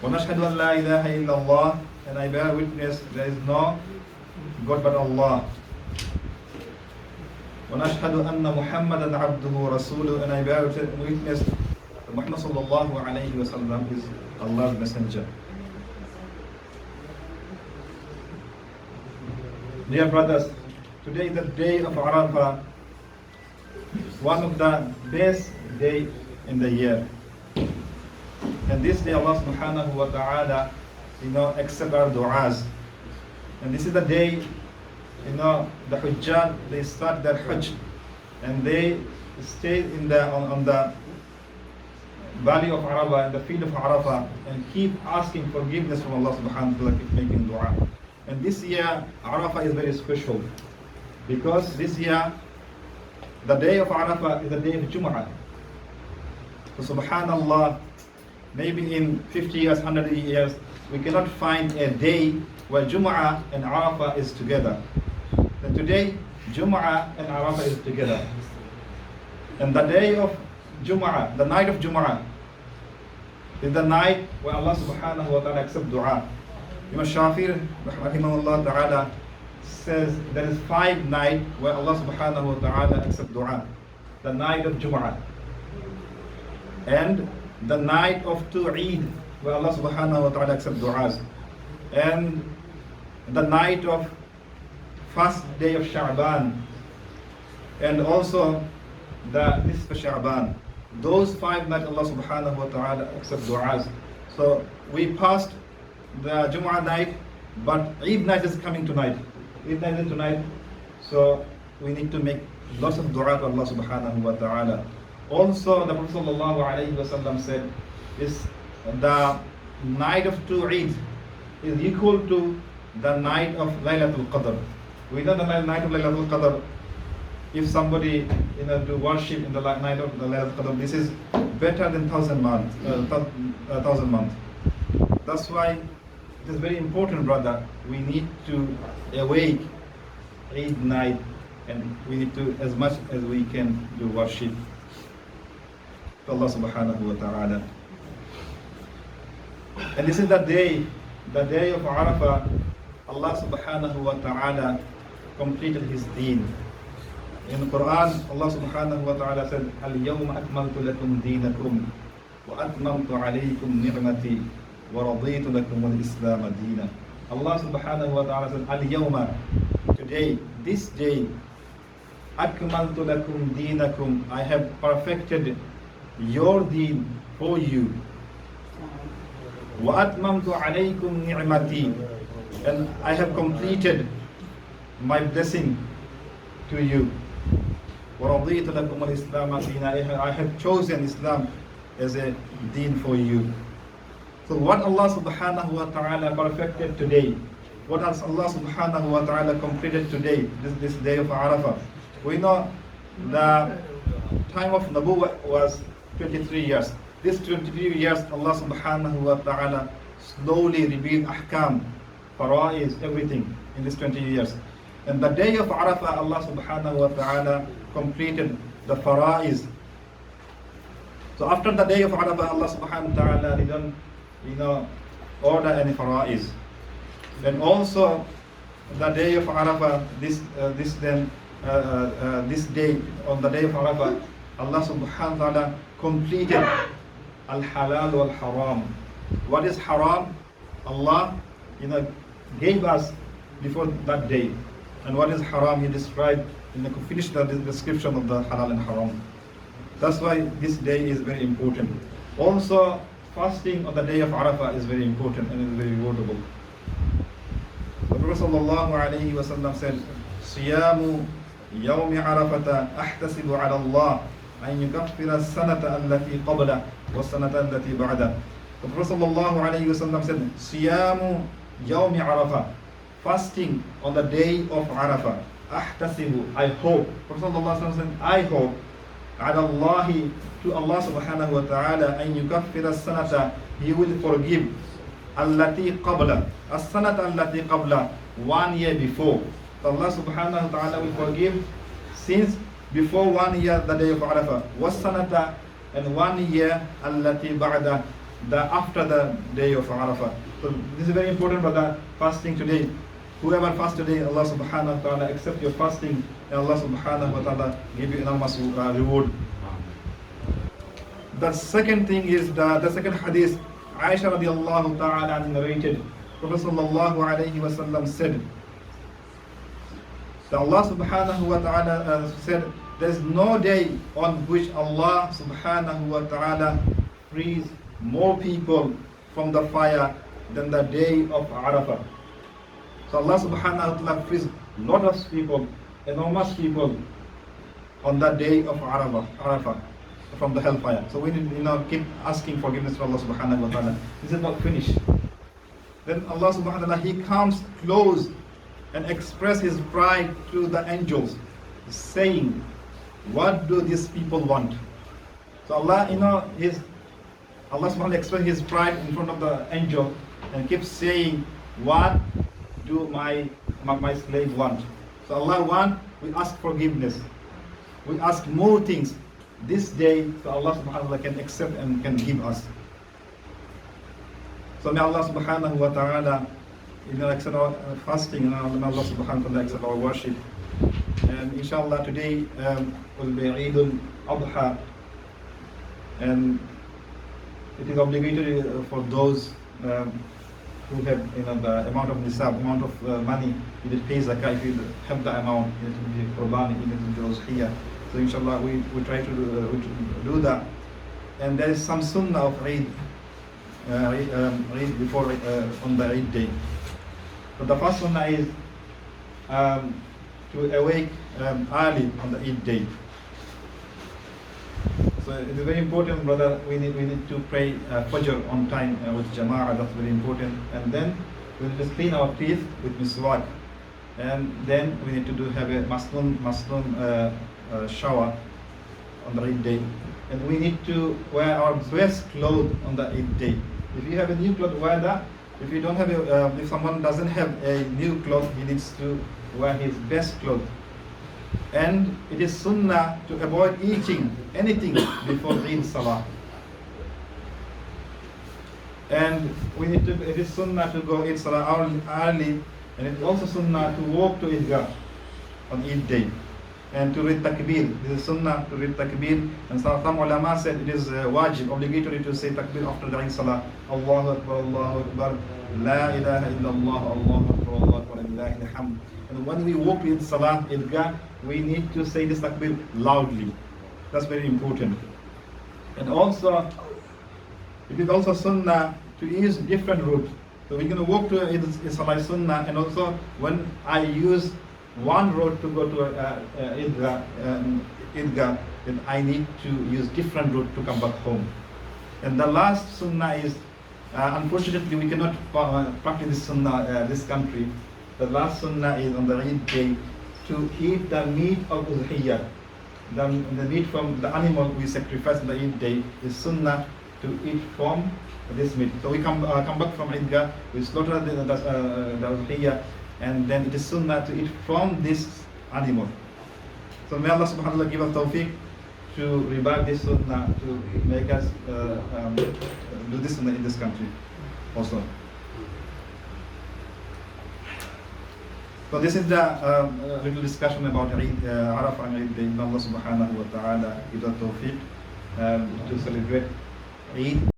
وَنَشْهَدُ أَنْ لَا إِلَهَ إِلَّا اللَّهِ, and I bear witness there is no God but Allah. وَنَشْهَدُ أَنَّ مُحَمَّدًا عَبْدُهُ وَرَسُولُهُ, and I bear witness that Muhammad sallallahu alayhi wa sallam is Allah's messenger. Dear brothers, today is the day of Arafa, one of the best days in the year. And this day Allah subhanahu wa ta'ala, accept our du'as. And this is the day, the Hujjah, they start their Hajj and they stay on the valley of Arafa, in the field of Arafa, and keep asking forgiveness from Allah subhanahu wa ta'ala, keep making dua. And this year, Arafa is very special because this year, the day of Arafa is the day of Jum'ah. So subhanallah, maybe in 50 years, 100 years, we cannot find a day where Jum'ah and Arafa is together. And today, Jum'ah and Arafa is together. And the day of Jum'ah, the night of Jum'ah, is the night where Allah subhanahu wa ta'ala accepts dua. Imam Shafi'i rahimahullah ta'ala says there is 5 nights where Allah subhanahu wa ta'ala accepts dua. The night of Jum'ah, and the night of 2 Eid, where Allah subhanahu wa ta'ala accepts du'as, and the night of first day of Sha'ban, and also the Nisf Sha'ban. Those 5 nights Allah subhanahu wa ta'ala accepts du'as. So we passed the Jumu'ah night, but Eid night is coming tonight. Eid night is tonight, so we need to make lots of dua to Allah subhanahu wa ta'ala. Also, the Prophet sallallahu alayhi wa sallam said, is the night of 2 Eid is equal to the night of Laylatul Qadr. We know the night of Laylatul Qadr, if somebody do worship in the night of the Laylatul Qadr, this is better than 1,000 months. 1,000 months. That's why it is very important, brother. We need to awake Eid night, and we need to, as much as we can, do worship to Allah subhanahu wa ta'ala. And this is the day of Arafah. Allah subhanahu wa ta'ala completed His deen. In the Quran, Allah subhanahu wa ta'ala said, Al-yawma akmaltu lakum deenakum wa atmamtu alaykum ni'mati wa raditu lakum al-islam deena. Allah subhanahu wa ta'ala said, Al-yawma, today, this day, akmaltu lakum deenakum, I have perfected your deen for you. Wa atmamtu alaykum ni'mati, and I have completed my blessing to you. وَرَضِيتُ لَكُمُ الْإِسْلَامَ دِينًا, I have chosen Islam as a deen for you. So what Allah subhanahu wa ta'ala perfected today, what has Allah subhanahu wa ta'ala completed today, this day of Arafah. We know the time of Nabuwwah was 23 years. This 23 years, Allah subhanahu wa ta'ala slowly revealed ahkam, fara'is, everything in this 20 years. And the day of Arafah, Allah subhanahu wa ta'ala completed the fara'is. So after the day of Arafah, Allah subhanahu wa ta'ala didn't, order any fara'is. And also the day of Arafah, this day, on the day of Arafah, Allah subhanahu wa ta'ala completed al-halal wal-haram. What is haram? Allah, gave us before that day. And what is haram, He described, finished the description of the halal and haram. That's why this day is very important. Also, fasting on the day of Arafah is very important and is very rewardable. The Prophet sallallahu alayhi wa sallam said, Siyamu yawmi arafata ahtasibu ala Allah an yukaffira sanata allati qabla wa sanata allati ba'da. The Prophet sallallahu alayhi wa sallam said, Siyamu yawmi arafah, fasting on the day of Arafah. Ahtasibu, I hope. Prophet sallallahu alayhi wa sallam said, I hope ala Allahi, to Allah subhanahu wa ta'ala, an yukaffira sanata, He will forgive allati qabla, as-sanata allati qabla, 1 year before. So Allah subhanahu wa ta'ala will forgive sins before 1 year, the day of Arafah. Was sanata, and 1 year allati ba'da, after the day of Arafa. So this is very important for the fasting today. Whoever fasts today, Allah subhanahu wa ta'ala accept your fasting, and Allah subhanahu wa ta'ala give you enormous reward. The second thing is the second hadith, Aisha radiallahu ta'ala narrated, Prophet sallallahu alayhi wa sallam said, that Allah subhanahu wa ta'ala said, there is no day on which Allah subhanahu wa ta'ala frees more people from the fire than the day of Arafa. So Allah subhanahu wa ta'ala frees a lot of people, enormous people, on that day of Arafa from the hellfire. So we need keep asking forgiveness for Allah subhanahu wa ta'ala. This is not finished. Then Allah subhanahu wa ta'ala, He comes close and express His pride through the angels, saying, what do these people want? So Allah, Allah subhanahu wa ta'ala express His pride in front of the angel and keeps saying, what do my slave want? So Allah want, we ask forgiveness. We ask more things. This day, so Allah subhanahu wa ta'ala can accept and can give us. So may Allah subhanahu wa ta'ala accept our fasting, and may Allah subhanahu wa ta'ala accept our worship. And inshallah today will be Eid al-Adha, and it is obligatory for those who have the amount of nisab, amount of money. You need to pay zakah. If you have the amount, you need to be qurban, you need to be uzhiyah. So inshallah we try to do that. And there is some sunnah of Eid before on the Eid day. So the first sunnah is to awake early on the Eid day. So it is very important, brother. We need to pray Fajr on time with Jama'ah. That's very important. And then we need to clean our teeth with miswak. And then we need to have a masnun shower on the Eid day. And we need to wear our best clothes on the Eid day. If you have a new cloth, wear that. If you don't have if someone doesn't have a new cloth, he needs to wear his best clothes. And it is sunnah to avoid eating anything before Eid Salah. And it is sunnah to go Eid Salah early, and it is also sunnah to walk to Eidgah on Eid day. And to read takbir. This is sunnah to read takbir. And some ulama said it is wajib, obligatory to say takbir after the Eid Salah. Allahu Akbar, Allahu Akbar, La ilaha illallah, Allahu Akbar, Allahu Akbar, Lillahi alhamd. And when we walk to Eid Salah, Eidgah, we need to say this takbir loudly. That's very important. And also, it is also sunnah to use different routes. So we're going to walk to Eid Salah sunnah, and also when I use one road to go to Eidgah, then I need to use different route to come back home. And the last sunnah is, unfortunately we cannot practice this sunnah this country. The last sunnah is on the Eid day to eat the meat of uzhiyah. The meat from the animal we sacrifice on the Eid day is sunnah to eat from this meat. So we come back from Eidgah, we slaughter the uzhiyah, and then it is sunnah to eat from this animal. So may Allah subhanahu wa ta'ala give us tawfiq to revive this sunnah, to make us do this sunnah in this country also. So this is the little discussion about Eid, Arafa and Eid day. May Allah subhanahu wa ta'ala give us tawfiq to celebrate Eid.